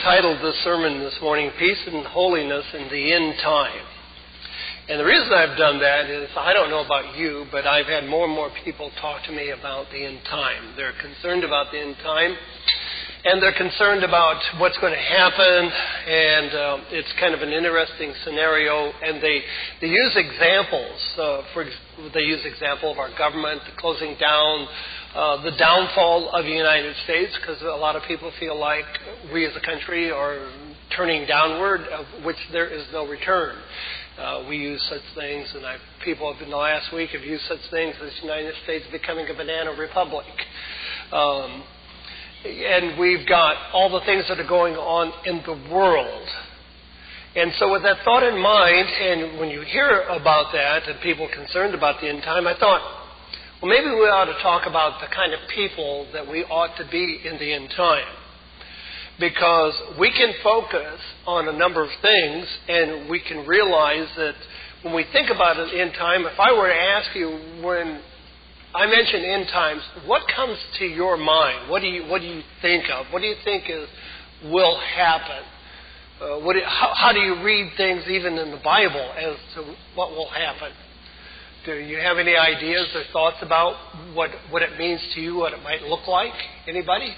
entitled this sermon this morning, Peace and Holiness in the End Time. And the reason I've done that is, I don't know about you, but I've had more and more people talk to me about the end time. They're concerned about the end time, and they're concerned about what's going to happen, and it's kind of an interesting scenario, and they use examples. They use example of our government, the closing down, the downfall of the United States, because a lot of people feel like we as a country are turning downward, of which there is no return. We use such things, and people in the last week have used such things as the United States becoming a banana republic. And we've got all the things that are going on in the world. And so with that thought in mind, and when you hear about that and people concerned about the end time, I thought, well, maybe we ought to talk about the kind of people that we ought to be in the end time. Because we can focus on a number of things, and we can realize that when we think about an end time, if I were to ask you, when I mention end times, what comes to your mind? What do you think of? What do you think will happen? How do you read things even in the Bible as to what will happen? Do you have any ideas or thoughts about what it means to you, what it might look like? Anybody?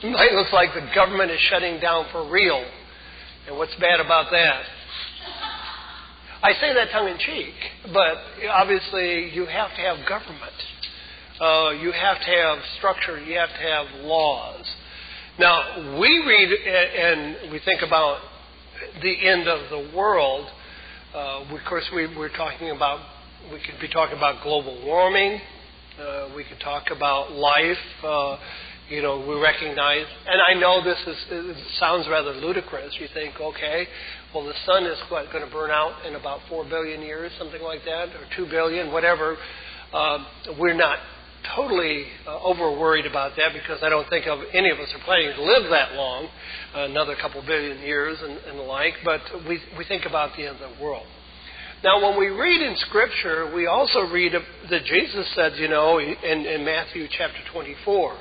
It might look like the government is shutting down for real. And what's bad about that? I say that tongue-in-cheek, but obviously you have to have government. You have to have structure. You have to have laws. Now, we read and we think about the end of the world. Of course, we could be talking about global warming. We could talk about life. We recognize, and I know it sounds rather ludicrous. You think, okay, well, the sun is going to burn out in about 4 billion years, something like that, or 2 billion, whatever. We're not totally over-worried about that, because I don't think any of us are planning to live that long, another couple billion years and the like, but we think about the end of the world. Now, when we read in Scripture, we also read that Jesus said, in Matthew chapter 24,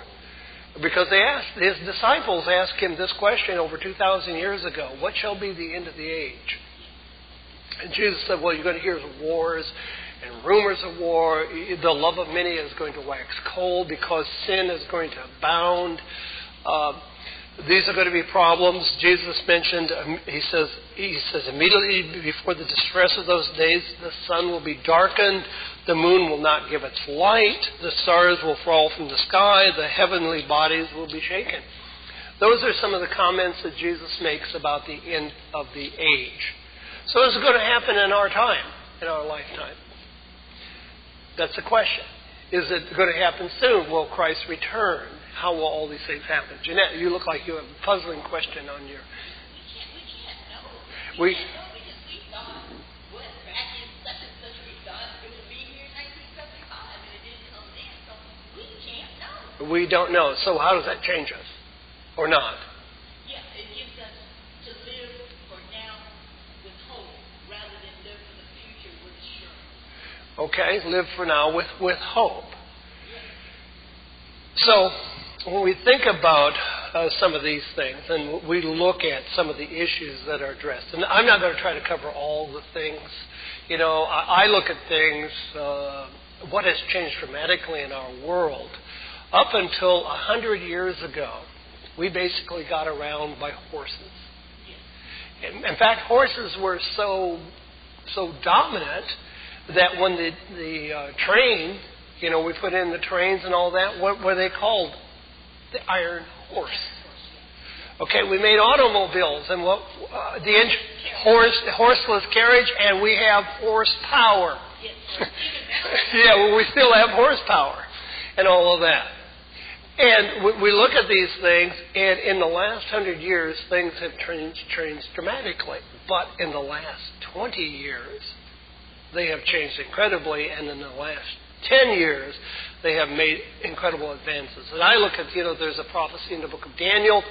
because his disciples asked him this question over 2,000 years ago, what shall be the end of the age? And Jesus said, well, you're going to hear wars and rumors of war. The love of many is going to wax cold because sin is going to abound. These are going to be problems. Jesus mentioned, he says immediately before the distress of those days, the sun will be darkened, the moon will not give its light, the stars will fall from the sky, the heavenly bodies will be shaken. Those are some of the comments that Jesus makes about the end of the age. So is it going to happen in our time, in our lifetime? That's the question. Is it going to happen soon? Will Christ return? How will all these things happen? Jeanette, you look like you have a puzzling question on your... We can't know. We can't know because we thought, back in such and such, we thought it would be here in 1975, and it didn't come then, so we can't know. We don't know. So how does that change us? Or not? Yeah, it gives us to live for now with hope, rather than live for the future with assurance. Okay, live for now with hope. So, when we think about some of these things, and we look at some of the issues that are addressed, and I'm not going to try to cover all the things. I look at things, what has changed dramatically in our world. Up until 100 years ago, we basically got around by horses. In fact, horses were so dominant that when the train, we put in the trains and all that, what were they called? The iron horse. Okay, we made automobiles and horseless carriage, and we have horsepower. Yeah, well, we still have horsepower and all of that. And we look at these things, and in the last 100 years, things have changed dramatically. But in the last 20 years, they have changed incredibly, and in the last 10 years, they have made incredible advances. And I look at, there's a prophecy in the book of Daniel.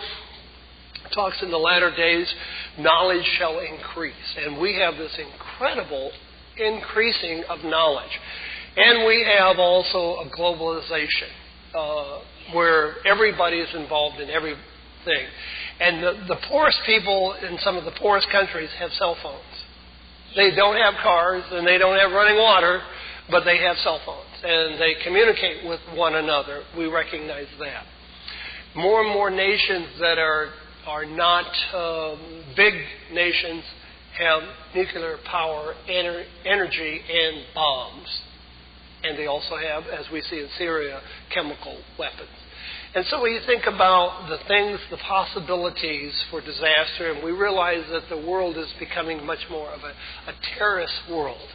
It talks in the latter days, knowledge shall increase. And we have this incredible increasing of knowledge. And we have also a globalization. where everybody is involved in everything. And the poorest people in some of the poorest countries have cell phones. They don't have cars and they don't have running water, but they have cell phones. And they communicate with one another. We recognize that. More and more nations that are not big nations have nuclear power, energy, and bombs. And they also have, as we see in Syria, chemical weapons. And so when you think about the things, the possibilities for disaster, and we realize that the world is becoming much more of a terrorist world.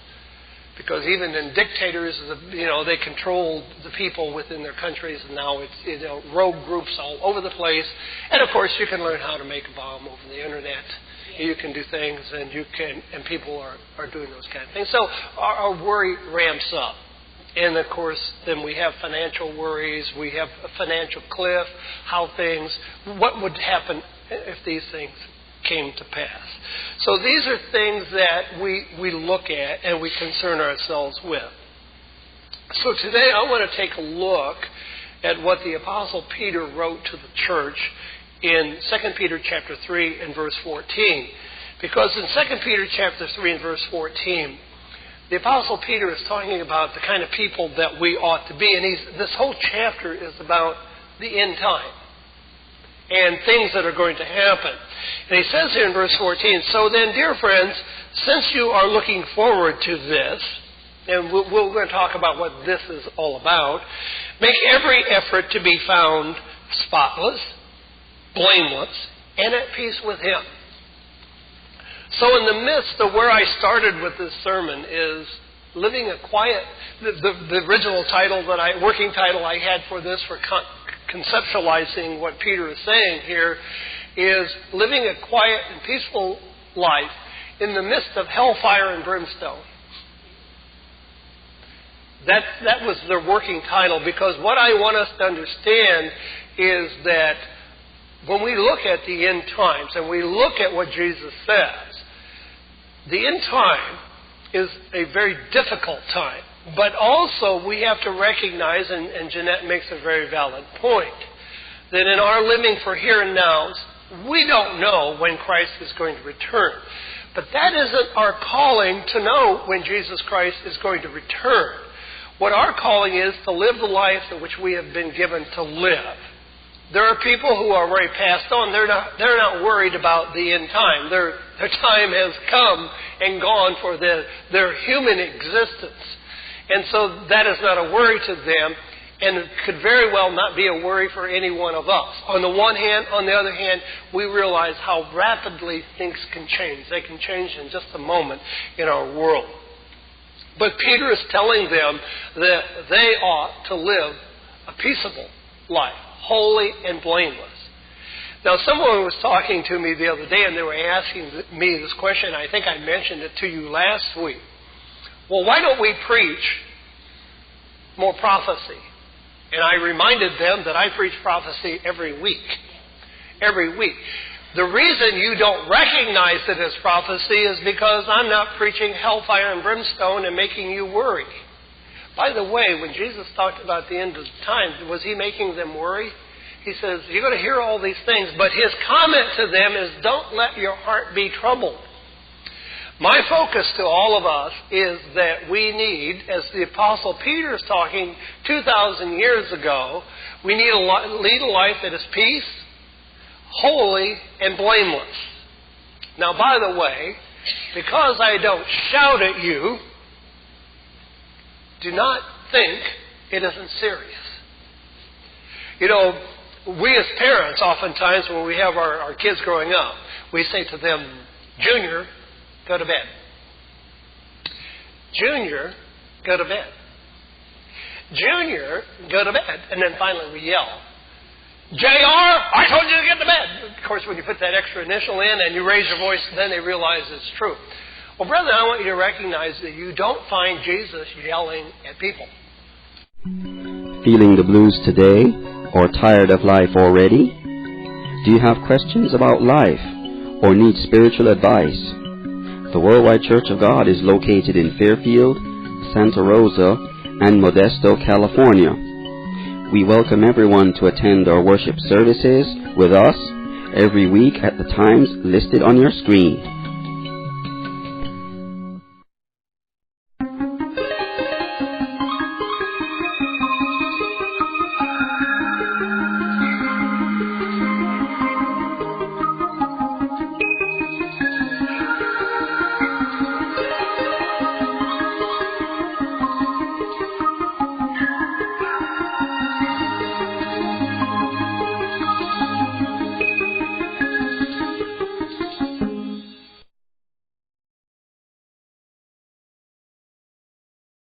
Because even in dictators, they control the people within their countries, and now it's rogue groups all over the place. And of course, you can learn how to make a bomb over the internet. You can do things, and people are doing those kind of things. So our worry ramps up. And of course, then we have financial worries. We have a financial cliff. What would happen if these things came to pass? So these are things that we look at and we concern ourselves with. So today I want to take a look at what the Apostle Peter wrote to the church in 2 Peter chapter 3 and verse 14. Because in 2 Peter chapter 3 and verse 14, the Apostle Peter is talking about the kind of people that we ought to be. And this whole chapter is about the end time and things that are going to happen. And he says here in verse 14, "So then, dear friends, since you are looking forward to this," and we're going to talk about what this is all about, "make every effort to be found spotless, blameless, and at peace with Him." So in the midst of where I started with this sermon is living a quiet, the original title working title I had for this for conceptualizing what Peter is saying here is living a quiet and peaceful life in the midst of hellfire and brimstone. That was their working title, because what I want us to understand is that when we look at the end times and we look at what Jesus says, the end time is a very difficult time. But also we have to recognize, and Jeanette makes a very valid point, that in our living for here and nows, we don't know when Christ is going to return. But that isn't our calling to know when Jesus Christ is going to return. What our calling is to live the life in which we have been given to live. There are people who are already passed on. They're not worried about the end time. Their time has come and gone for their human existence. And so that is not a worry to them, and it could very well not be a worry for any one of us. On the one hand, on the other hand, we realize how rapidly things can change. They can change in just a moment in our world. But Peter is telling them that they ought to live a peaceable life, holy and blameless. Now, someone was talking to me the other day, and they were asking me this question. I think I mentioned it to you last week. Well, why don't we preach more prophecy? And I reminded them that I preach prophecy every week. Every week. The reason you don't recognize it as prophecy is because I'm not preaching hellfire and brimstone and making you worry. By the way, when Jesus talked about the end of time, was He making them worry? He says, you're going to hear all these things, but His comment to them is, don't let your heart be troubled. My focus to all of us is that we need, as the Apostle Peter is talking 2,000 years ago, we need to lead a life that is peace, holy, and blameless. Now, by the way, because I don't shout at you, do not think it isn't serious. You know, we as parents, oftentimes when we have our kids growing up, we say to them, Junior, go to bed. Junior, go to bed. Junior, go to bed. And then finally we yell, JR, I told you to get to bed. Of course, when you put that extra initial in and you raise your voice, then they realize it's true. Well, brethren, I want you to recognize that you don't find Jesus yelling at people. Feeling the blues today, or tired of life already? Do you have questions about life, or need spiritual advice? The Worldwide Church of God is located in Fairfield, Santa Rosa, and Modesto, California. We welcome everyone to attend our worship services with us every week at the times listed on your screen.